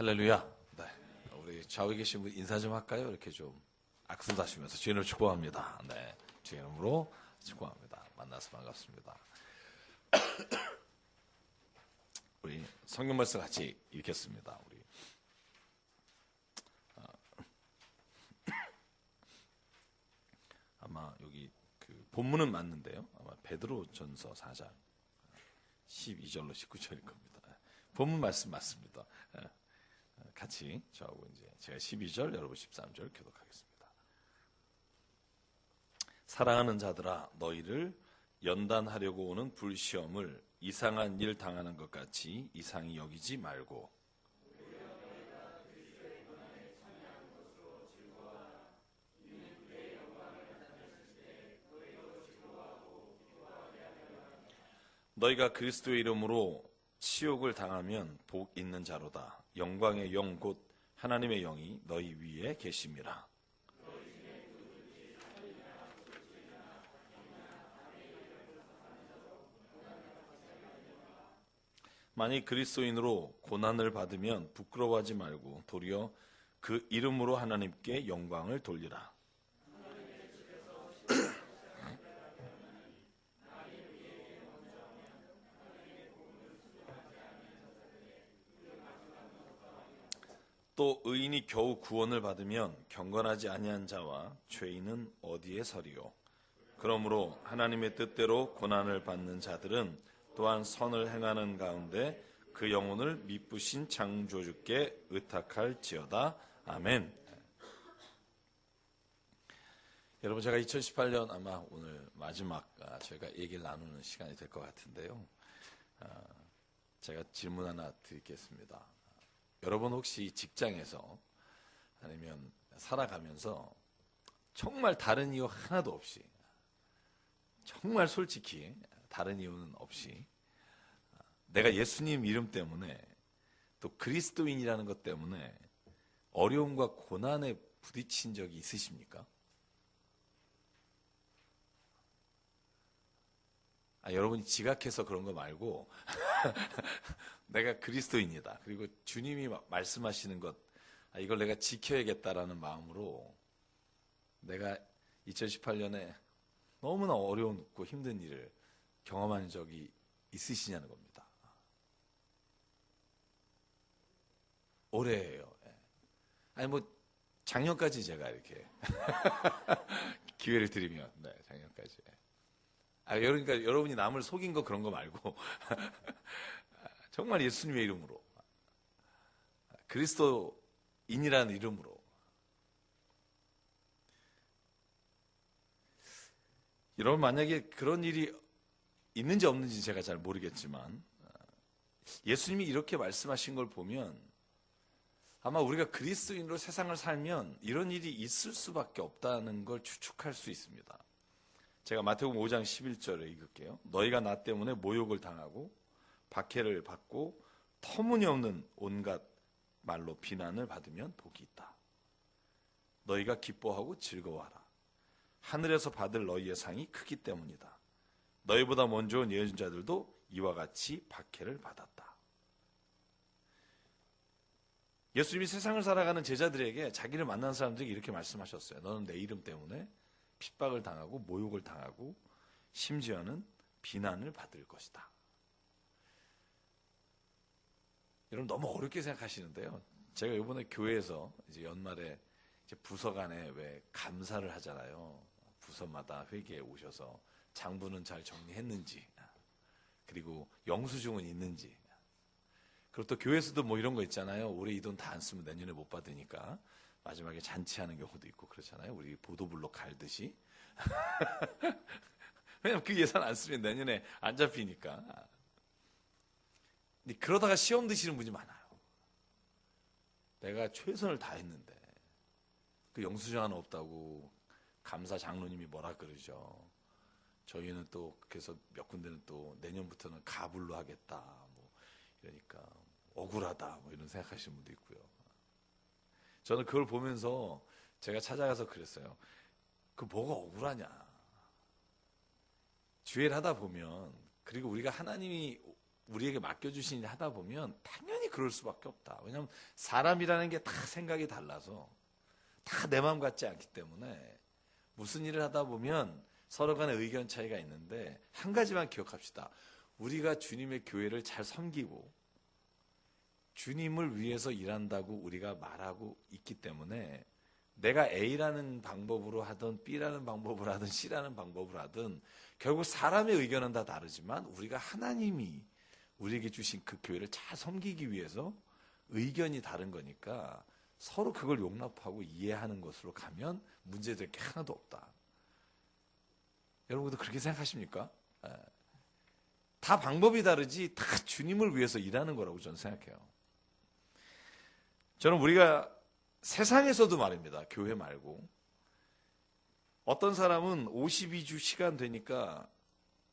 할렐루야. 네. 우리 좌우에 계신 분 인사 좀 할까요? 이렇게 좀 악수도 하시면서 주님을 축복합니다. 네. 주의 이름으로 축복합니다. 만나서 반갑습니다. 우리 성경 말씀 같이 읽겠습니다. 우리 아마 여기 그 본문은 맞는데요. 아마 베드로전서 4장 12절로 19절일 겁니다. 본문 말씀 맞습니다. 같이 저하고 이제 제가 12절, 여러분 13절 교독하겠습니다. 사랑하는 자들아, 너희를 연단하려고 오는 불시험을 이상한 일 당하는 것 같이 이상히 여기지 말고 너희가 그리스도의 이름으로 치욕을 당하면 복 있는 자로다. 영광의 영 곧 하나님의 영이 너희 위에 계심이라. 만일 그리스도인으로 고난을 받으면 부끄러워하지 말고 도리어 그 이름으로 하나님께 영광을 돌리라. 또 의인이 겨우 구원을 받으면 경건하지 아니한 자와 죄인은 어디에 서리요. 그러므로 하나님의 뜻대로 고난을 받는 자들은 또한 선을 행하는 가운데 그 영혼을 미쁘신 창조주께 의탁할지어다. 아멘. 여러분, 제가 2018년 아마 오늘 마지막 저희가 얘기를 나누는 시간이 될 것 같은데요. 제가 질문 하나 드리겠습니다. 여러분 혹시 직장에서 아니면 살아가면서 정말 다른 이유 하나도 없이, 정말 솔직히 다른 이유는 없이 내가 예수님 이름 때문에 또 그리스도인이라는 것 때문에 어려움과 고난에 부딪힌 적이 있으십니까? 여러분이 지각해서 그런 거 말고 내가 그리스도인이다. 그리고 주님이 말씀하시는 것, 이걸 내가 지켜야겠다라는 마음으로 내가 2018년에 너무나 어려웠고 힘든 일을 경험한 적이 있으시냐는 겁니다. 올해예요. 아니 뭐 작년까지 제가 이렇게 기회를 드리면, 네, 작년까지. 그러니까 여러분이 남을 속인 거 그런 거 말고 정말 예수님의 이름으로, 그리스도인이라는 이름으로. 여러분, 만약에 그런 일이 있는지 없는지 제가 잘 모르겠지만 예수님이 이렇게 말씀하신 걸 보면 아마 우리가 그리스도인으로 세상을 살면 이런 일이 있을 수밖에 없다는 걸 추측할 수 있습니다. 제가 마태복음 5장 11절에 읽을게요. 너희가 나 때문에 모욕을 당하고 박해를 받고 터무니없는 온갖 말로 비난을 받으면 복이 있다. 너희가 기뻐하고 즐거워하라. 하늘에서 받을 너희의 상이 크기 때문이다. 너희보다 먼저 온 예언자들도 이와 같이 박해를 받았다. 예수님이 세상을 살아가는 제자들에게, 자기를 만난 사람들에게 이렇게 말씀하셨어요. 너는 내 이름 때문에 핍박을 당하고 모욕을 당하고 심지어는 비난을 받을 것이다. 여러분, 너무 어렵게 생각하시는데요. 제가 이번에 교회에서 이제 연말에 이제 부서 간에 왜 감사를 하잖아요. 부서마다 회계에 오셔서 장부는 잘 정리했는지, 그리고 영수증은 있는지, 그리고 또 교회에서도 뭐 이런 거 있잖아요. 올해 이 돈 다 안 쓰면 내년에 못 받으니까 마지막에 잔치하는 경우도 있고 그렇잖아요. 우리 보도블록 갈듯이. 왜냐면 그 예산 안 쓰면 내년에 안 잡히니까. 근데 그러다가 시험 드시는 분이 많아요. 내가 최선을 다했는데 그 영수증 하나 없다고 감사 장로님이 뭐라 그러죠. 저희는 또 그래서 몇 군데는 또 내년부터는 가불로 하겠다 뭐 이러니까 억울하다 뭐 이런 생각하시는 분도 있고요. 저는 그걸 보면서 제가 찾아가서 그랬어요. 그 뭐가 억울하냐. 주일 하다 보면, 그리고 우리가 하나님이 우리에게 맡겨주신 일 하다 보면 당연히 그럴 수밖에 없다. 왜냐하면 사람이라는 게 다 생각이 달라서 다 내 마음 같지 않기 때문에 무슨 일을 하다 보면 서로 간에 의견 차이가 있는데 한 가지만 기억합시다. 우리가 주님의 교회를 잘 섬기고 주님을 위해서 일한다고 우리가 말하고 있기 때문에 내가 A라는 방법으로 하든 B라는 방법으로 하든 C라는 방법으로 하든 결국 사람의 의견은 다 다르지만 우리가 하나님이 우리에게 주신 그 교회를 잘 섬기기 위해서 의견이 다른 거니까 서로 그걸 용납하고 이해하는 것으로 가면 문제될 게 하나도 없다. 여러분도 그렇게 생각하십니까? 다 방법이 다르지 다 주님을 위해서 일하는 거라고 저는 생각해요. 저는 우리가 세상에서도 말입니다. 교회 말고 어떤 사람은 52주 시간 되니까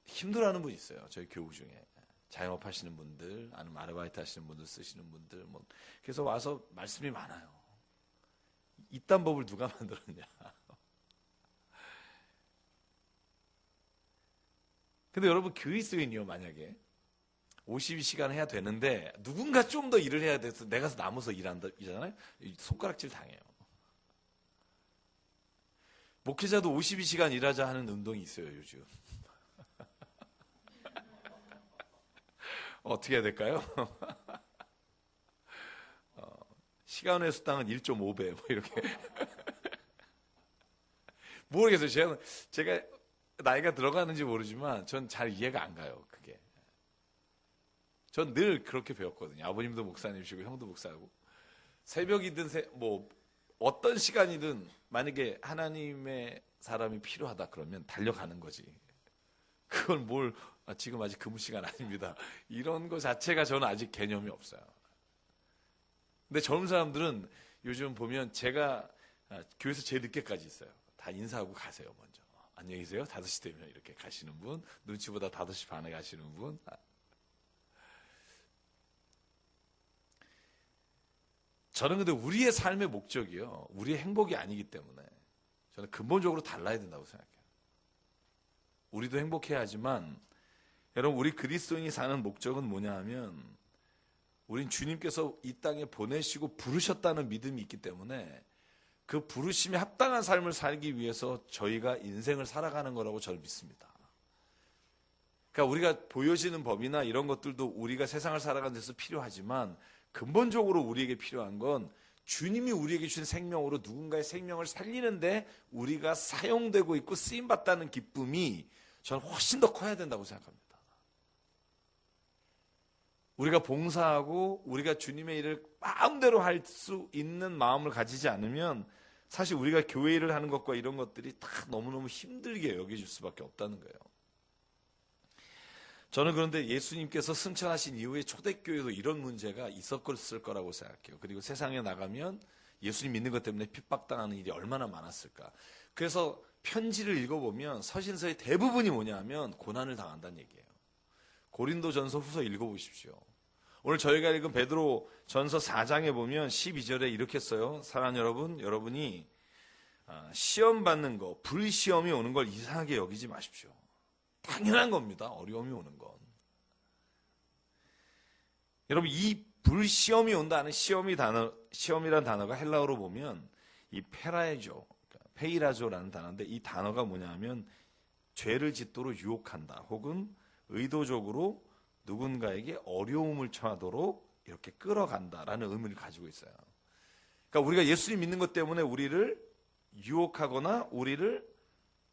힘들어하는 분이 있어요. 저희 교우 중에 자영업 하시는 분들, 아니면 아르바이트 하시는 분들, 쓰시는 분들, 뭐 그래서 와서 말씀이 많아요. 이딴 법을 누가 만들었냐? 근데 여러분 그리스도인이요 만약에 52시간 해야 되는데 누군가 좀 더 일을 해야 돼서 내가 남아서 일한다 이잖아요. 손가락질 당해요. 목회자도 52시간 일하자 하는 운동이 있어요 요즘. 어떻게 해야 될까요? 시간의 수당은 1.5배 뭐 이렇게. 모르겠어요. 제가 나이가 들어가는지 모르지만 전 잘 이해가 안 가요. 그게. 전 늘 그렇게 배웠거든요. 아버님도 목사님이시고 형도 목사고 새벽이든 뭐 어떤 시간이든 만약에 하나님의 사람이 필요하다 그러면 달려가는 거지. 그걸 지금 아직 근무 시간 아닙니다. 이런 거 자체가 저는 아직 개념이 없어요. 근데 젊은 사람들은 요즘 보면 제가 교회에서 제일 늦게까지 있어요. 다 인사하고 가세요 먼저. 안녕히 계세요. 5시 되면 이렇게 가시는 분, 눈치보다 5시 반에 가시는 분. 저는 근데 우리의 삶의 목적이요, 우리의 행복이 아니기 때문에 저는 근본적으로 달라야 된다고 생각해요. 우리도 행복해야 하지만 여러분 우리 그리스도인이 사는 목적은 뭐냐 하면 우린 주님께서 이 땅에 보내시고 부르셨다는 믿음이 있기 때문에 그 부르심에 합당한 삶을 살기 위해서 저희가 인생을 살아가는 거라고 저는 믿습니다. 그러니까 우리가 보여지는 법이나 이런 것들도 우리가 세상을 살아가는 데서 필요하지만 근본적으로 우리에게 필요한 건 주님이 우리에게 주신 생명으로 누군가의 생명을 살리는데 우리가 사용되고 있고 쓰임받다는 기쁨이 저는 훨씬 더 커야 된다고 생각합니다. 우리가 봉사하고 우리가 주님의 일을 마음대로 할 수 있는 마음을 가지지 않으면 사실 우리가 교회 일을 하는 것과 이런 것들이 다 너무너무 힘들게 여겨질 수밖에 없다는 거예요. 저는 그런데 예수님께서 승천하신 이후에 초대교회도 이런 문제가 있었을 거라고 생각해요. 그리고 세상에 나가면 예수님 믿는 것 때문에 핍박당하는 일이 얼마나 많았을까. 그래서 편지를 읽어보면 서신서의 대부분이 뭐냐 하면 고난을 당한다는 얘기예요. 고린도전서 후서 읽어보십시오. 오늘 저희가 읽은 베드로 전서 4장에 보면 12절에 이렇게 써요. 사랑하는 여러분, 여러분이 시험 받는 거, 불시험이 오는 걸 이상하게 여기지 마십시오. 당연한 겁니다. 어려움이 오는 건. 여러분 이 불시험이 온다는 시험이라는 단어가 헬라어로 보면 이 페이라조라는 단어인데 이 단어가 뭐냐면 죄를 짓도록 유혹한다 혹은 의도적으로 누군가에게 어려움을 처하도록 이렇게 끌어간다라는 의미를 가지고 있어요. 그러니까 우리가 예수님 믿는 것 때문에 우리를 유혹하거나 우리를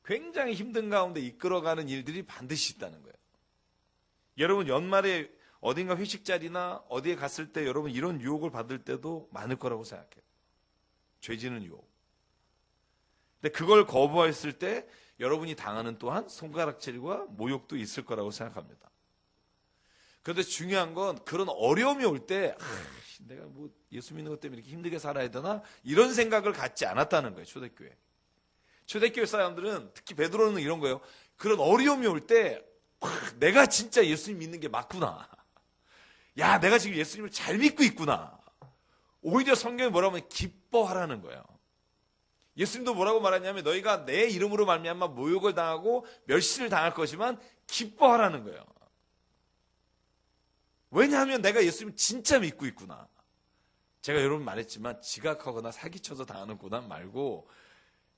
굉장히 힘든 가운데 이끌어가는 일들이 반드시 있다는 거예요. 여러분 연말에 어딘가 회식 자리나 어디에 갔을 때 여러분 이런 유혹을 받을 때도 많을 거라고 생각해요. 죄지는 유혹. 근데 그걸 거부했을 때 여러분이 당하는 또한 손가락질과 모욕도 있을 거라고 생각합니다. 그런데 중요한 건 그런 어려움이 올 때 내가 뭐 예수 믿는 것 때문에 이렇게 힘들게 살아야 되나 이런 생각을 갖지 않았다는 거예요. 초대교회. 초대교회 사람들은 특히 베드로는 이런 거예요. 그런 어려움이 올 때 내가 진짜 예수님 믿는 게 맞구나. 야, 내가 지금 예수님을 잘 믿고 있구나. 오히려 성경이 뭐라고 하면 기뻐하라는 거예요. 예수님도 뭐라고 말하냐면 너희가 내 이름으로 말미암아 모욕을 당하고 멸시를 당할 거지만 기뻐하라는 거예요. 왜냐하면 내가 예수님 진짜 믿고 있구나. 제가 여러분 말했지만 지각하거나 사기쳐서 당하는 고난 말고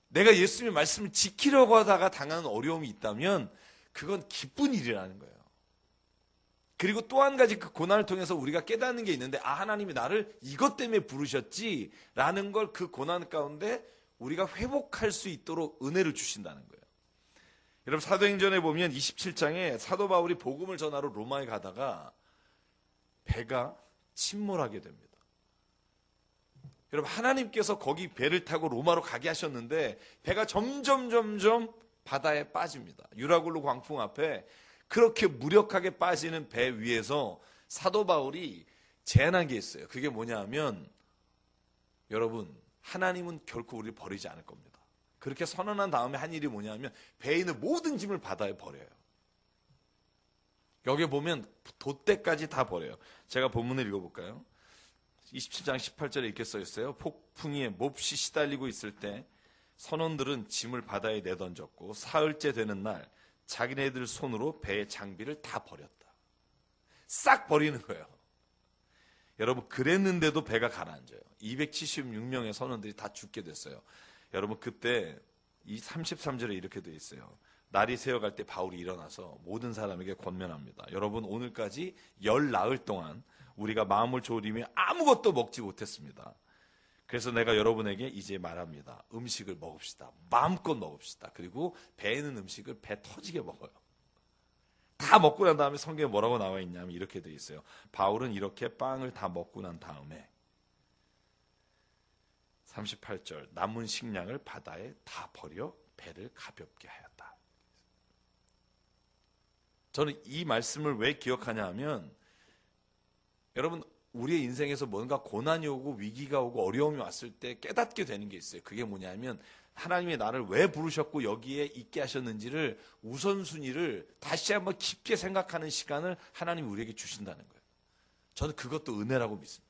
내가 예수님의 말씀을 지키려고 하다가 당하는 어려움이 있다면 그건 기쁜 일이라는 거예요. 그리고 또 한 가지 그 고난을 통해서 우리가 깨닫는 게 있는데, 하나님이 나를 이것 때문에 부르셨지라는 걸 그 고난 가운데 우리가 회복할 수 있도록 은혜를 주신다는 거예요. 여러분, 사도행전에 보면 27장에 사도 바울이 복음을 전하러 로마에 가다가 배가 침몰하게 됩니다. 여러분, 하나님께서 거기 배를 타고 로마로 가게 하셨는데 배가 점점 바다에 빠집니다. 유라굴로 광풍 앞에 그렇게 무력하게 빠지는 배 위에서 사도 바울이 제안한 게 있어요. 그게 뭐냐 하면, 여러분, 하나님은 결코 우리를 버리지 않을 겁니다. 그렇게 선언한 다음에 한 일이 뭐냐 하면 배에 있는 모든 짐을 바다에 버려요. 여기 보면 돛대까지 다 버려요. 제가 본문을 읽어볼까요? 27장 18절에 이렇게 써 있어요. 폭풍이 몹시 시달리고 있을 때 선원들은 짐을 바다에 내던졌고 사흘째 되는 날 자기네들 손으로 배의 장비를 다 버렸다. 싹 버리는 거예요. 여러분, 그랬는데도 배가 가라앉아요. 276명의 선원들이 다 죽게 됐어요. 여러분, 그때 이 33절에 이렇게 되어 있어요. 날이 새어갈 때 바울이 일어나서 모든 사람에게 권면합니다. 여러분, 오늘까지 열 나흘 동안 우리가 마음을 졸이며 아무것도 먹지 못했습니다. 그래서 내가 여러분에게 이제 말합니다. 음식을 먹읍시다. 마음껏 먹읍시다. 그리고 배에 있는 음식을 배 터지게 먹어요. 다 먹고 난 다음에 성경에 뭐라고 나와 있냐면 이렇게 되어 있어요. 바울은 이렇게 빵을 다 먹고 난 다음에 38절 남은 식량을 바다에 다 버려 배를 가볍게 하였다. 저는 이 말씀을 왜 기억하냐 하면, 여러분, 우리의 인생에서 뭔가 고난이 오고 위기가 오고 어려움이 왔을 때 깨닫게 되는 게 있어요. 그게 뭐냐면 하나님이 나를 왜 부르셨고 여기에 있게 하셨는지를, 우선순위를 다시 한번 깊게 생각하는 시간을 하나님이 우리에게 주신다는 거예요. 저는 그것도 은혜라고 믿습니다.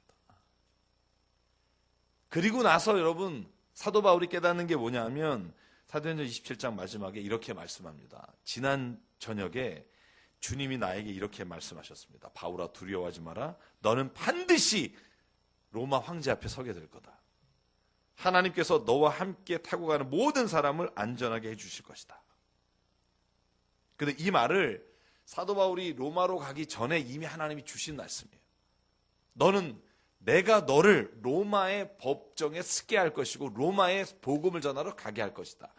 그리고 나서 여러분, 사도 바울이 깨닫는 게 뭐냐면 사도행전 27장 마지막에 이렇게 말씀합니다. 지난 저녁에 주님이 나에게 이렇게 말씀하셨습니다. 바울아, 두려워하지 마라. 너는 반드시 로마 황제 앞에 서게 될 거다. 하나님께서 너와 함께 타고 가는 모든 사람을 안전하게 해주실 것이다. 근데 이 말을 사도 바울이 로마로 가기 전에 이미 하나님이 주신 말씀이에요. 너는, 내가 너를 로마의 법정에 서게 할 것이고 로마의 복음을 전하러 가게 할 것이다.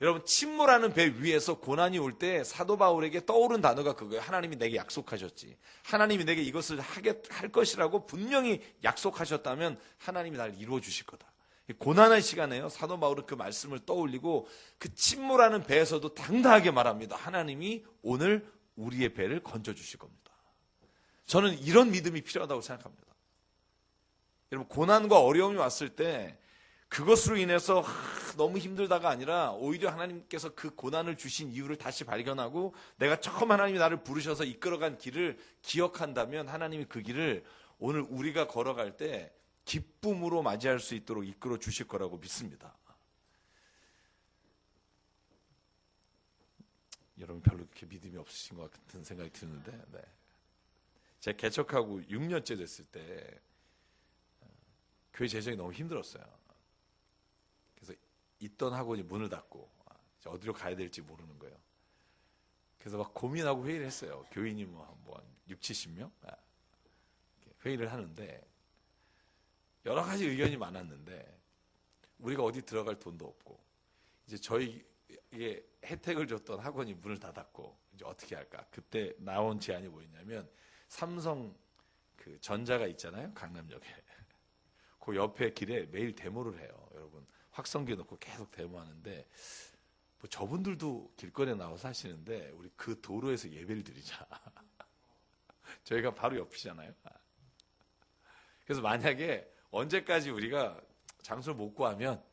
여러분, 침몰하는 배 위에서 고난이 올 때 사도 바울에게 떠오른 단어가 그거예요. 하나님이 내게 약속하셨지. 하나님이 내게 이것을 할 것이라고 분명히 약속하셨다면 하나님이 날 이루어 주실 거다. 고난의 시간에요. 사도 바울은 그 말씀을 떠올리고 그 침몰하는 배에서도 당당하게 말합니다. 하나님이 오늘 우리의 배를 건져 주실 겁니다. 저는 이런 믿음이 필요하다고 생각합니다. 여러분, 고난과 어려움이 왔을 때 그것으로 인해서 너무 힘들다가 아니라 오히려 하나님께서 그 고난을 주신 이유를 다시 발견하고 내가 처음 하나님이 나를 부르셔서 이끌어간 길을 기억한다면 하나님이 그 길을 오늘 우리가 걸어갈 때 기쁨으로 맞이할 수 있도록 이끌어 주실 거라고 믿습니다. 여러분, 별로 그렇게 믿음이 없으신 것 같은 생각이 드는데, 네. 제가 개척하고 6년째 됐을 때 교회 재정이 너무 힘들었어요. 그래서 있던 학원이 문을 닫고 어디로 가야 될지 모르는 거예요. 그래서 막 고민하고 회의를 했어요. 교인이 뭐 6, 70명 회의를 하는데 여러 가지 의견이 많았는데 우리가 어디 들어갈 돈도 없고 이제 저희에게 혜택을 줬던 학원이 문을 닫았고 이제 어떻게 할까? 그때 나온 제안이 뭐였냐면 삼성 그 전자가 있잖아요, 강남역에. 그 옆에 길에 매일 데모를 해요. 여러분, 확성기 놓고 계속 데모하는데 뭐 저분들도 길거리에 나와서 하시는데 우리 그 도로에서 예배를 드리자. 저희가 바로 옆이잖아요. 그래서 만약에 언제까지 우리가 장소를 못 구하면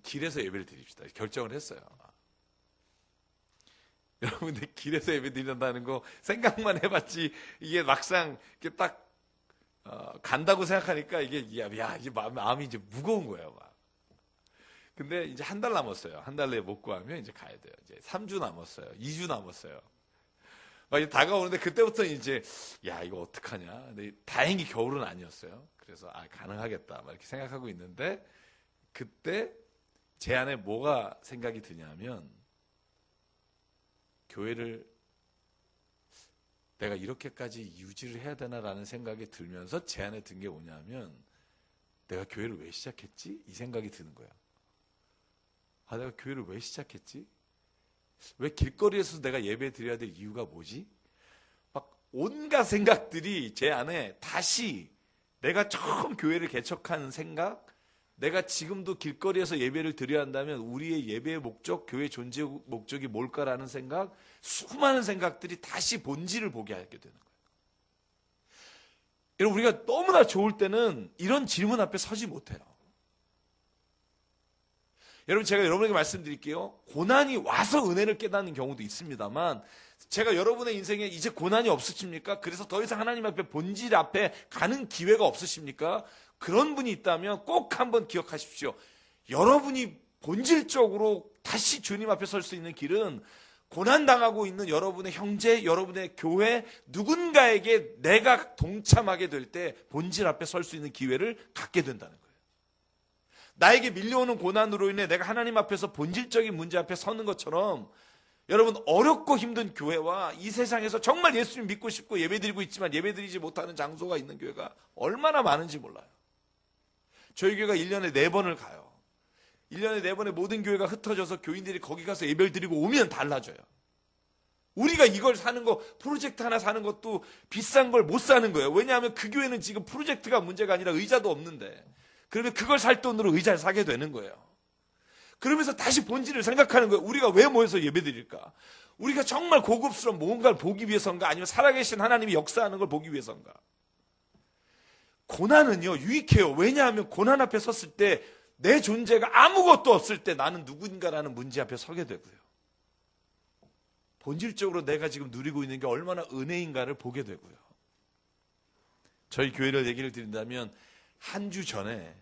길에서 예배를 드립시다. 결정을 했어요. 여러분들 길에서 예배 드린다는 거 생각만 해봤지 이게 막상 이렇게 딱 간다고 생각하니까 이게 마음이 이제 무거운 거예요. 막. 근데 이제 한 달 남았어요. 한 달 내에 못 구하면 이제 가야 돼요. 이제 3주 남았어요. 2주 남았어요. 막 다가오는데 그때부터 이제 야 이거 어떡하냐. 근데 다행히 겨울은 아니었어요. 그래서 가능하겠다 막 이렇게 생각하고 있는데 그때 제 안에 뭐가 생각이 드냐면 교회를 내가 이렇게까지 유지를 해야 되나라는 생각이 들면서 제 안에 든 게 뭐냐면 내가 교회를 왜 시작했지? 이 생각이 드는 거야. 내가 교회를 왜 시작했지? 왜 길거리에서 내가 예배 드려야 될 이유가 뭐지? 막 온갖 생각들이 제 안에 다시 내가 처음 교회를 개척한 생각, 내가 지금도 길거리에서 예배를 드려야 한다면 우리의 예배의 목적, 교회 존재 목적이 뭘까라는 생각, 수많은 생각들이 다시 본질을 보게 하게 되는 거예요. 여러분, 우리가 너무나 좋을 때는 이런 질문 앞에 서지 못해요. 여러분, 제가 여러분에게 말씀드릴게요. 고난이 와서 은혜를 깨닫는 경우도 있습니다만 제가 여러분의 인생에 이제 고난이 없으십니까? 그래서 더 이상 하나님 앞에 본질 앞에 가는 기회가 없으십니까? 그런 분이 있다면 꼭 한번 기억하십시오. 여러분이 본질적으로 다시 주님 앞에 설 수 있는 길은 고난당하고 있는 여러분의 형제, 여러분의 교회, 누군가에게 내가 동참하게 될 때 본질 앞에 설 수 있는 기회를 갖게 된다는 거예요. 나에게 밀려오는 고난으로 인해 내가 하나님 앞에서 본질적인 문제 앞에 서는 것처럼 여러분 어렵고 힘든 교회와 이 세상에서 정말 예수님 믿고 싶고 예배드리고 있지만 예배드리지 못하는 장소가 있는 교회가 얼마나 많은지 몰라요. 저희 교회가 1년에 4번을 가요. 1년에 4번에 모든 교회가 흩어져서 교인들이 거기 가서 예배를 드리고 오면 달라져요. 우리가 이걸 사는 거, 프로젝트 하나 사는 것도 비싼 걸 못 사는 거예요. 왜냐하면 그 교회는 지금 프로젝트가 문제가 아니라 의자도 없는데 그러면 그걸 살 돈으로 의자를 사게 되는 거예요. 그러면서 다시 본질을 생각하는 거예요. 우리가 왜 모여서 예배드릴까? 우리가 정말 고급스러운 뭔가를 보기 위해서인가? 아니면 살아계신 하나님이 역사하는 걸 보기 위해서인가? 고난은요 유익해요. 왜냐하면 고난 앞에 섰을 때 내 존재가 아무것도 없을 때 나는 누군가라는 문제 앞에 서게 되고요. 본질적으로 내가 지금 누리고 있는 게 얼마나 은혜인가를 보게 되고요. 저희 교회를 얘기를 드린다면 한 주 전에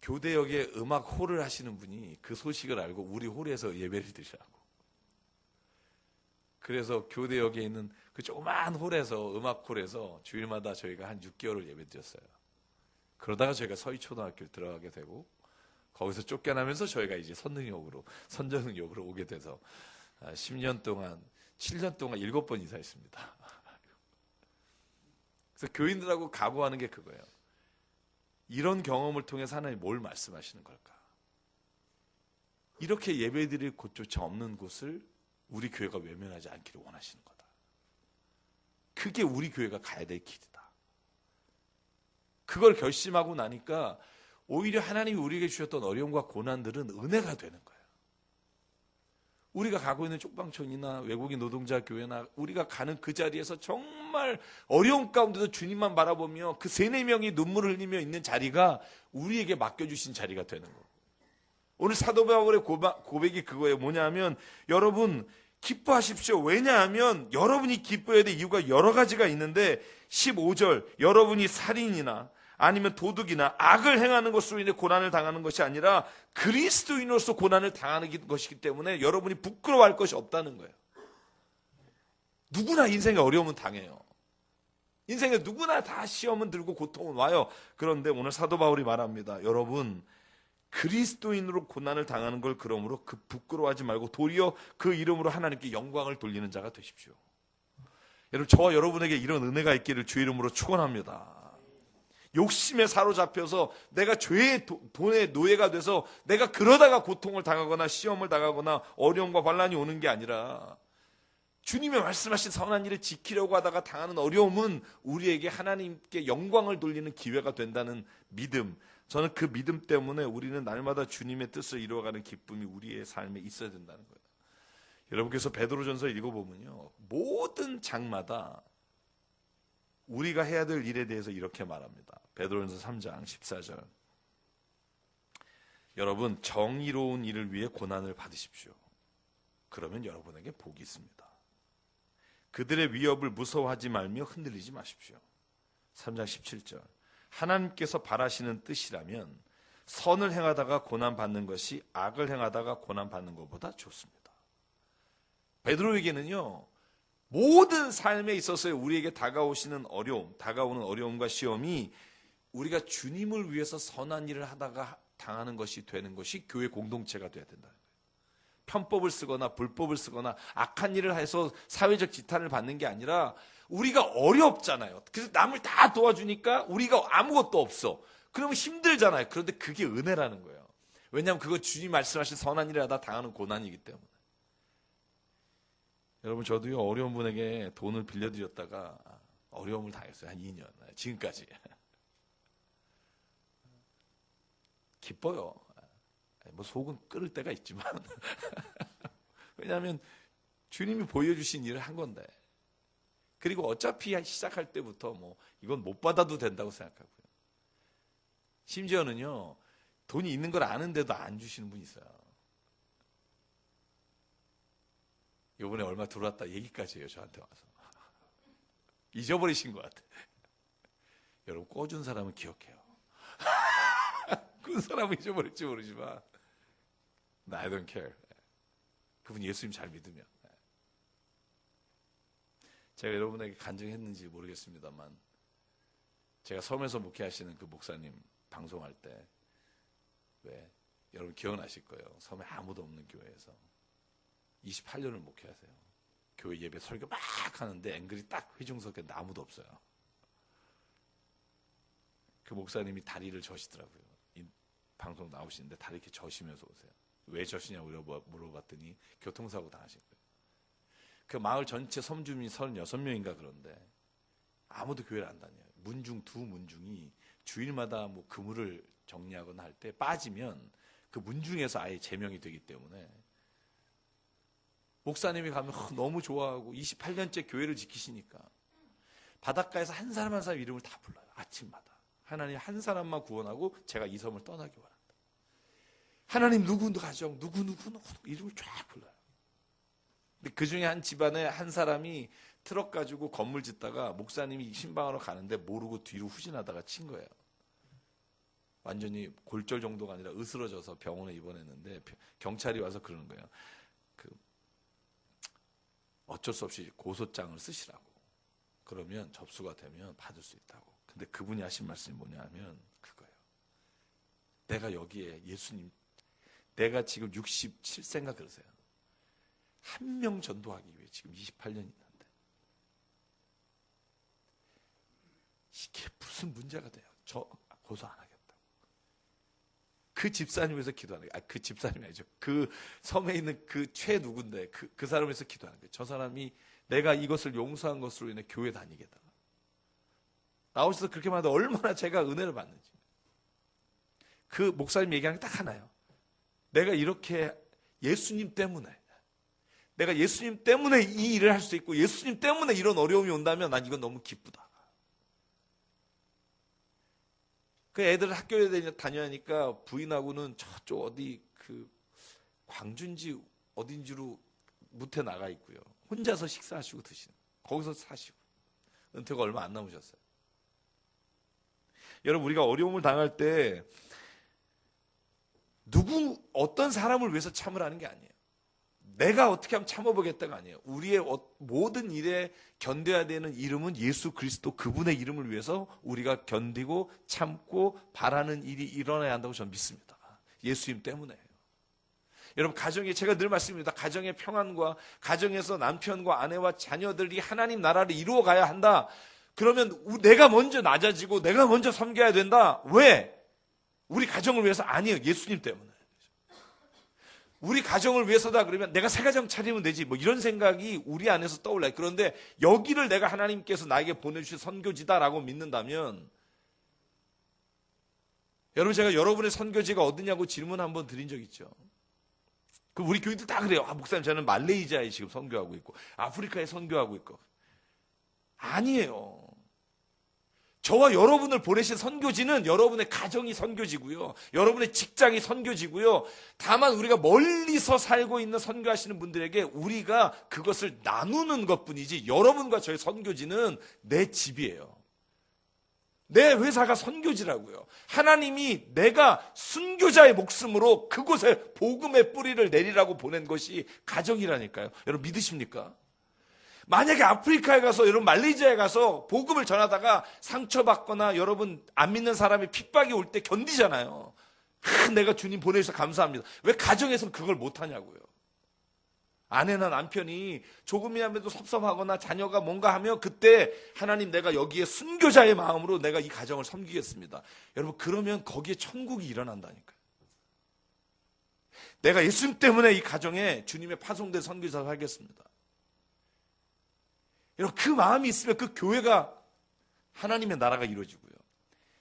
교대역에 음악 홀을 하시는 분이 그 소식을 알고 우리 홀에서 예배를 드리라고. 그래서 교대역에 있는 그 조그만 홀에서 음악 홀에서 주일마다 저희가 한 6개월을 예배 드렸어요. 그러다가 저희가 서희초등학교를 들어가게 되고 거기서 쫓겨나면서 저희가 이제 선전능력으로 오게 돼서 10년 동안 7년 동안 7번 이사했습니다. 그래서 교인들하고 각오하는 게 그거예요. 이런 경험을 통해서 하나님이 뭘 말씀하시는 걸까? 이렇게 예배드릴 곳조차 없는 곳을 우리 교회가 외면하지 않기를 원하시는 거다. 그게 우리 교회가 가야 될 길이다. 그걸 결심하고 나니까 오히려 하나님이 우리에게 주셨던 어려움과 고난들은 은혜가 되는 거예요. 우리가 가고 있는 쪽방촌이나 외국인 노동자 교회나 우리가 가는 그 자리에서 정말 어려운 가운데도 주님만 바라보며 그 3-4명이 눈물을 흘리며 있는 자리가 우리에게 맡겨주신 자리가 되는 거예요. 오늘 사도 바울의 고백이 그거예요. 뭐냐면 여러분 기뻐하십시오. 왜냐하면 여러분이 기뻐해야 될 이유가 여러 가지가 있는데 15절 여러분이 살인이나 아니면 도둑이나 악을 행하는 것으로 인해 고난을 당하는 것이 아니라 그리스도인으로서 고난을 당하는 것이기 때문에 여러분이 부끄러워할 것이 없다는 거예요. 누구나 인생에 어려움은 당해요. 인생에 누구나 다 시험은 들고 고통은 와요. 그런데 오늘 사도 바울이 말합니다. 여러분 그리스도인으로 고난을 당하는 걸 그러므로 그 부끄러워하지 말고 도리어 그 이름으로 하나님께 영광을 돌리는 자가 되십시오. 여러분 저와 여러분에게 이런 은혜가 있기를 주 이름으로 축원합니다. 욕심에 사로잡혀서 내가 죄의 돈의 노예가 돼서 내가 그러다가 고통을 당하거나 시험을 당하거나 어려움과 환난이 오는 게 아니라 주님의 말씀하신 선한 일을 지키려고 하다가 당하는 어려움은 우리에게 하나님께 영광을 돌리는 기회가 된다는 믿음. 저는 그 믿음 때문에 우리는 날마다 주님의 뜻을 이루어가는 기쁨이 우리의 삶에 있어야 된다는 거예요. 여러분께서 베드로전서 읽어보면요, 모든 장마다 우리가 해야 될 일에 대해서 이렇게 말합니다. 베드로전서 3장 14절. 여러분 정의로운 일을 위해 고난을 받으십시오. 그러면 여러분에게 복이 있습니다. 그들의 위협을 무서워하지 말며 흔들리지 마십시오. 3장 17절. 하나님께서 바라시는 뜻이라면 선을 행하다가 고난받는 것이 악을 행하다가 고난받는 것보다 좋습니다. 베드로에게는요, 모든 삶에 있어서의 우리에게 다가오는 어려움과 시험이 우리가 주님을 위해서 선한 일을 하다가 당하는 것이 되는 것이 교회 공동체가 돼야 된다는 거예요. 편법을 쓰거나 불법을 쓰거나 악한 일을 해서 사회적 지탄을 받는 게 아니라 우리가 어렵잖아요. 그래서 남을 다 도와주니까 우리가 아무것도 없어. 그러면 힘들잖아요. 그런데 그게 은혜라는 거예요. 왜냐하면 그거 주님 말씀하신 선한 일을 하다 당하는 고난이기 때문에. 여러분, 저도요, 어려운 분에게 돈을 빌려드렸다가 어려움을 당했어요. 한 2년. 지금까지. 기뻐요. 뭐 속은 끓을 때가 있지만. 왜냐하면 주님이 보여주신 일을 한 건데. 그리고 어차피 시작할 때부터 뭐 이건 못 받아도 된다고 생각하고요. 심지어는요, 돈이 있는 걸 아는데도 안 주시는 분이 있어요. 이번에 얼마 들어왔다 얘기까지 해요, 저한테 와서. 잊어버리신 것 같아. 여러분, 꿔준 사람은 기억해요. 꾼 사람은 잊어버릴지 모르지만 I don't care. 그분 예수님 잘 믿으면. 제가 여러분에게 간증했는지 모르겠습니다만, 제가 섬에서 목회하시는 그 목사님 방송할 때, 왜 여러분 기억나실 거예요. 섬에 아무도 없는 교회에서 28년을 목회하세요. 교회 예배 설교 막 하는데 앵글이 딱 회중석에 아무도 없어요. 그 목사님이 다리를 저시더라고요. 이 방송 나오시는데 다리 이렇게 저시면서 오세요. 왜 저시냐고 물어봤더니 교통사고 당하신 거예요. 그 마을 전체 섬주민이 36명인가 그런데 아무도 교회를 안 다녀요. 두 문중이 주일마다 뭐 그물을 정리하거나 할 때 빠지면 그 문중에서 아예 제명이 되기 때문에 목사님이 가면 너무 좋아하고 28년째 교회를 지키시니까 바닷가에서 한 사람 한 사람 이름을 다 불러요. 아침마다. 하나님 한 사람만 구원하고 제가 이 섬을 떠나기 원한다. 하나님 누구 가정 누구 이름을 쫙 불러요. 근데 그 중에 한 집안에 한 사람이 트럭 가지고 건물 짓다가 목사님이 신방하러 가는데 모르고 뒤로 후진하다가 친 거예요. 완전히 골절 정도가 아니라 으스러져서 병원에 입원했는데 경찰이 와서 그러는 거예요. 어쩔 수 없이 고소장을 쓰시라고. 그러면 접수가 되면 받을 수 있다고. 근데 그분이 하신 말씀이 뭐냐면 그거예요. 내가 여기에 예수님, 내가 지금 67세인가 그러세요. 한 명 전도하기 위해 지금 28년 있는데 이게 무슨 문제가 돼요. 저 고소 안 하겠다고. 그 집사님 위해서 기도하는 거예요. 그 집사님이 아니죠. 그 섬에 있는 그 최 누군데 그 사람 위해서 기도하는 거예요. 저 사람이 내가 이것을 용서한 것으로 인해 교회 다니겠다. 나오셔서 그렇게 말하는데 얼마나 제가 은혜를 받는지. 그 목사님 얘기하는 게 딱 하나요. 내가 이렇게 예수님 때문에 내가 예수님 때문에 이 일을 할 수 있고 예수님 때문에 이런 어려움이 온다면 난 이건 너무 기쁘다. 그 애들 학교에 다녀야니까 부인하고는 저쪽 어디 그 광주인지 어딘지로 무태 나가 있고요. 혼자서 식사하시고 드시는. 거기서 사시고. 은퇴가 얼마 안 남으셨어요. 여러분, 우리가 어려움을 당할 때 어떤 사람을 위해서 참으라는 게 아니에요. 내가 어떻게 하면 참아보겠다가 아니에요. 우리의 모든 일에 견뎌야 되는 이름은 예수 그리스도 그분의 이름을 위해서 우리가 견디고 참고 바라는 일이 일어나야 한다고 저는 믿습니다. 예수님 때문에. 여러분, 가정에 제가 늘 말씀드립니다. 가정의 평안과 가정에서 남편과 아내와 자녀들이 하나님 나라를 이루어 가야 한다. 그러면 내가 먼저 낮아지고 내가 먼저 섬겨야 된다. 왜? 우리 가정을 위해서 아니에요. 예수님 때문에. 우리 가정을 위해서다 그러면 내가 새 가정 차리면 되지 뭐 이런 생각이 우리 안에서 떠올라요. 그런데 여기를 내가 하나님께서 나에게 보내주신 선교지다라고 믿는다면 여러분, 제가 여러분의 선교지가 어디냐고 질문 한번 드린 적 있죠. 그 우리 교인들 다 그래요. 목사님 저는 말레이시아에 지금 선교하고 있고 아프리카에 선교하고 있고. 아니에요. 저와 여러분을 보내신 선교지는 여러분의 가정이 선교지고요. 여러분의 직장이 선교지고요. 다만 우리가 멀리서 살고 있는 선교하시는 분들에게 우리가 그것을 나누는 것뿐이지 여러분과 저의 선교지는 내 집이에요. 내 회사가 선교지라고요. 하나님이 내가 순교자의 목숨으로 그곳에 복음의 뿌리를 내리라고 보낸 것이 가정이라니까요. 여러분 믿으십니까? 만약에 아프리카에 가서, 여러분 말레이시아에 가서 복음을 전하다가 상처받거나 여러분 안 믿는 사람이 핍박이 올 때 견디잖아요. 내가 주님 보내주셔서 감사합니다. 왜 가정에서는 그걸 못하냐고요. 아내나 남편이 조금이라도 섭섭하거나 자녀가 뭔가 하면 그때 하나님 내가 여기에 순교자의 마음으로 내가 이 가정을 섬기겠습니다. 여러분 그러면 거기에 천국이 일어난다니까요. 내가 예수님 때문에 이 가정에 주님의 파송된 선교사를 하겠습니다. 여러분 그 마음이 있으면 그 교회가 하나님의 나라가 이루어지고요.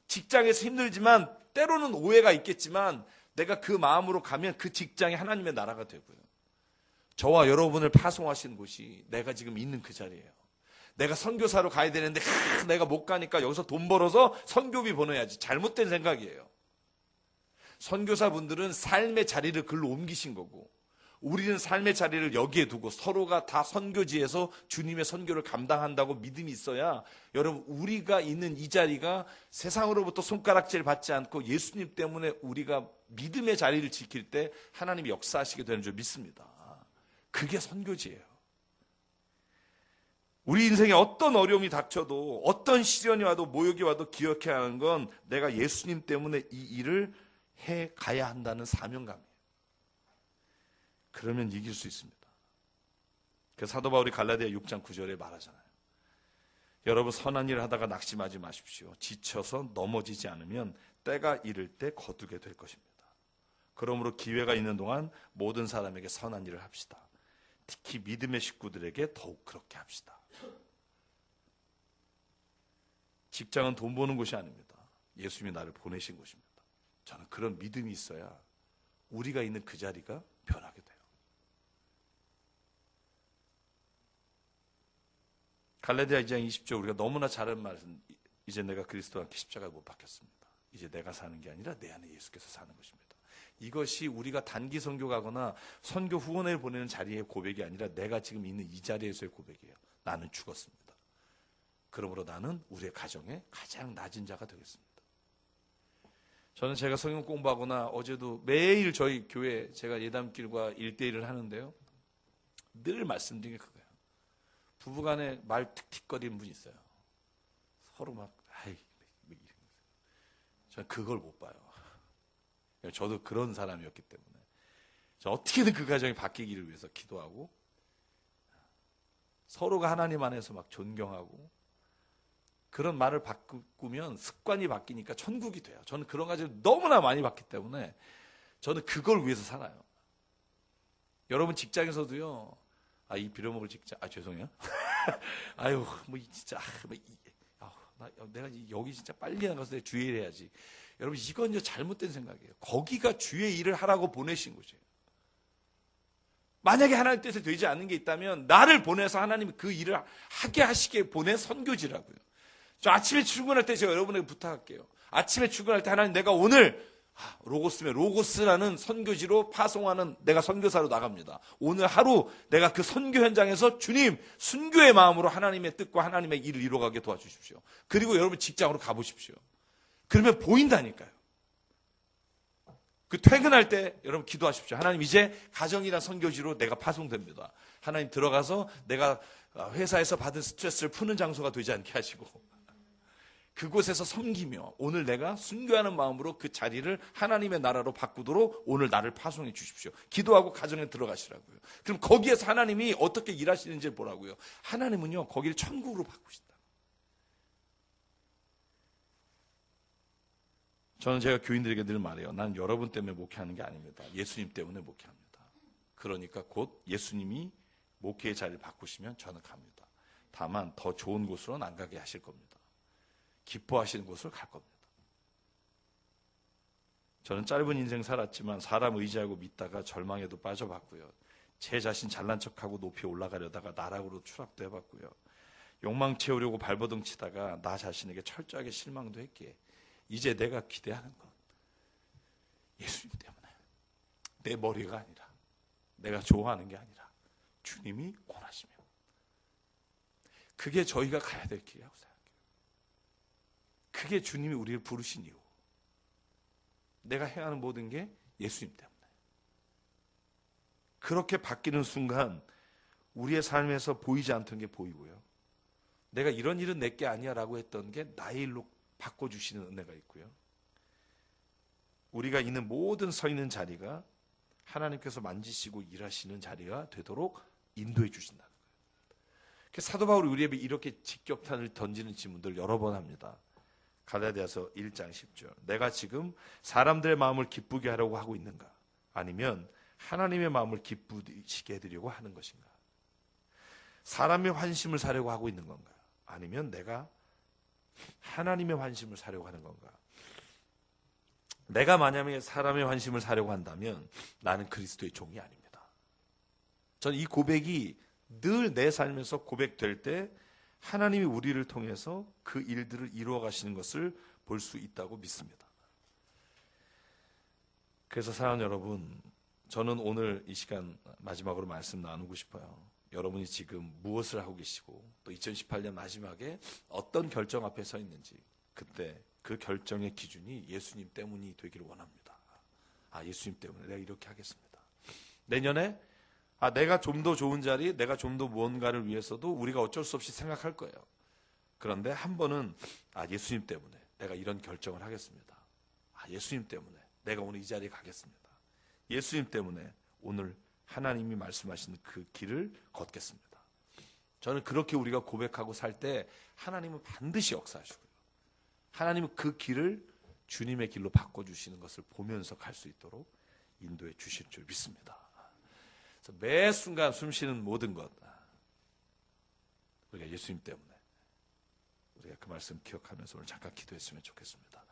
직장에서 힘들지만 때로는 오해가 있겠지만 내가 그 마음으로 가면 그 직장이 하나님의 나라가 되고요. 저와 여러분을 파송하신 곳이 내가 지금 있는 그 자리예요. 내가 선교사로 가야 되는데 내가 못 가니까 여기서 돈 벌어서 선교비 보내야지. 잘못된 생각이에요. 선교사분들은 삶의 자리를 글로 옮기신 거고 우리는 삶의 자리를 여기에 두고 서로가 다 선교지에서 주님의 선교를 감당한다고 믿음이 있어야 여러분 우리가 있는 이 자리가 세상으로부터 손가락질 받지 않고 예수님 때문에 우리가 믿음의 자리를 지킬 때 하나님이 역사하시게 되는 줄 믿습니다. 그게 선교지예요. 우리 인생에 어떤 어려움이 닥쳐도 어떤 시련이 와도 모욕이 와도 기억해야 하는 건 내가 예수님 때문에 이 일을 해 가야 한다는 사명감이에요. 그러면 이길 수 있습니다. 그 사도 바울이 갈라디아 6장 9절에 말하잖아요. 여러분 선한 일을 하다가 낙심하지 마십시오. 지쳐서 넘어지지 않으면 때가 이를 때 거두게 될 것입니다. 그러므로 기회가 있는 동안 모든 사람에게 선한 일을 합시다. 특히 믿음의 식구들에게 더욱 그렇게 합시다. 직장은 돈 버는 곳이 아닙니다. 예수님이 나를 보내신 곳입니다. 저는 그런 믿음이 있어야 우리가 있는 그 자리가 변하게 돼요. 갈라디아 2장 20절 우리가 너무나 잘 아는 말은 이제 내가 그리스도와 함께 십자가에 못 박혔습니다. 이제 내가 사는 게 아니라 내 안에 예수께서 사는 것입니다. 이것이 우리가 단기 선교 가거나 선교 후원을 보내는 자리의 고백이 아니라 내가 지금 있는 이 자리에서의 고백이에요. 나는 죽었습니다. 그러므로 나는 우리의 가정에 가장 낮은 자가 되겠습니다. 저는 제가 성경 공부하거나 어제도 매일 저희 교회 제가 예담길과 1대1을 하는데요. 늘 말씀드린 게 그거예요. 부부간에 말 틱틱거리는 분이 있어요. 서로 막 저는 그걸 못 봐요. 저도 그런 사람이었기 때문에 저 어떻게든 그 가정이 바뀌기를 위해서 기도하고 서로가 하나님 안에서 막 존경하고 그런 말을 바꾸면 습관이 바뀌니까 천국이 돼요. 저는 그런 가정을 너무나 많이 봤기 때문에 저는 그걸 위해서 살아요. 여러분 직장에서도요. 이 빌어먹을 직장 죄송해요. 아유 뭐 진짜 내가 여기 진짜 빨리 나가서 내가 주의 일 해야지. 여러분 이건 잘못된 생각이에요. 거기가 주의 일을 하라고 보내신 곳이에요. 만약에 하나님 뜻에 되지 않는 게 있다면 나를 보내서 하나님이 그 일을 하게 하시게 보낸 선교지라고요. 저 아침에 출근할 때 제가 여러분에게 부탁할게요. 아침에 출근할 때 하나님 내가 오늘 로고스면 로고스라는 선교지로 파송하는 내가 선교사로 나갑니다. 오늘 하루 내가 그 선교 현장에서 주님 순교의 마음으로 하나님의 뜻과 하나님의 일을 이루어가게 도와주십시오. 그리고 여러분 직장으로 가보십시오. 그러면 보인다니까요. 그 퇴근할 때 여러분 기도하십시오. 하나님 이제 가정이나 선교지로 내가 파송됩니다. 하나님 들어가서 내가 회사에서 받은 스트레스를 푸는 장소가 되지 않게 하시고 그곳에서 섬기며 오늘 내가 순교하는 마음으로 그 자리를 하나님의 나라로 바꾸도록 오늘 나를 파송해 주십시오. 기도하고 가정에 들어가시라고요. 그럼 거기에서 하나님이 어떻게 일하시는지 보라고요. 하나님은요 거기를 천국으로 바꾸신다. 저는 제가 교인들에게 늘 말해요. 난 여러분 때문에 목회하는 게 아닙니다. 예수님 때문에 목회합니다. 그러니까 곧 예수님이 목회의 자리를 바꾸시면 저는 갑니다. 다만 더 좋은 곳으로는 안 가게 하실 겁니다. 기뻐하시는 곳으로 갈 겁니다. 저는 짧은 인생 살았지만 사람 의지하고 믿다가 절망에도 빠져봤고요. 제 자신 잘난 척하고 높이 올라가려다가 나락으로 추락도 해봤고요. 욕망 채우려고 발버둥 치다가 나 자신에게 철저하게 실망도 했기에 이제 내가 기대하는 건 예수님 때문에 내 머리가 아니라 내가 좋아하는 게 아니라 주님이 원하시면 그게 저희가 가야 될 길이라고 생각해요. 그게 주님이 우리를 부르신 이유. 내가 해야 하는 모든 게 예수님 때문에. 그렇게 바뀌는 순간 우리의 삶에서 보이지 않던 게 보이고요. 내가 이런 일은 내게 아니야 라고 했던 게 나의 일로 바꿔주시는 은혜가 있고요. 우리가 있는 모든 서 있는 자리가 하나님께서 만지시고 일하시는 자리가 되도록 인도해 주신다는 거예요. 사도 바울이 우리에게 이렇게 직격탄을 던지는 질문들 여러 번 합니다. 갈라디아서 1장 10절. 내가 지금 사람들의 마음을 기쁘게 하려고 하고 있는가? 아니면 하나님의 마음을 기쁘시게 해드리려고 하는 것인가? 사람의 환심을 사려고 하고 있는 건가? 아니면 내가 하나님의 환심을 사려고 하는 건가? 내가 만약에 사람의 환심을 사려고 한다면 나는 그리스도의 종이 아닙니다. 저는 이 고백이 늘 내 삶에서 고백될 때 하나님이 우리를 통해서 그 일들을 이루어 가시는 것을 볼 수 있다고 믿습니다. 그래서 사랑하는 여러분, 저는 오늘 이 시간 마지막으로 말씀 나누고 싶어요. 여러분이 지금 무엇을 하고 계시고 또 2018년 마지막에 어떤 결정 앞에 서 있는지, 그때 그 결정의 기준이 예수님 때문이 되기를 원합니다. 예수님 때문에 내가 이렇게 하겠습니다. 내년에 내가 좀 더 좋은 자리, 내가 좀 더 무언가를 위해서도 우리가 어쩔 수 없이 생각할 거예요. 그런데 한 번은 예수님 때문에 내가 이런 결정을 하겠습니다. 예수님 때문에 내가 오늘 이 자리에 가겠습니다. 예수님 때문에 오늘 하나님이 말씀하시는 그 길을 걷겠습니다. 저는 그렇게 우리가 고백하고 살 때 하나님은 반드시 역사하시고요. 하나님은 그 길을 주님의 길로 바꿔주시는 것을 보면서 갈 수 있도록 인도해 주실 줄 믿습니다. 그래서 매 순간 숨쉬는 모든 것, 우리가 예수님 때문에 우리가 그 말씀 기억하면서 오늘 잠깐 기도했으면 좋겠습니다.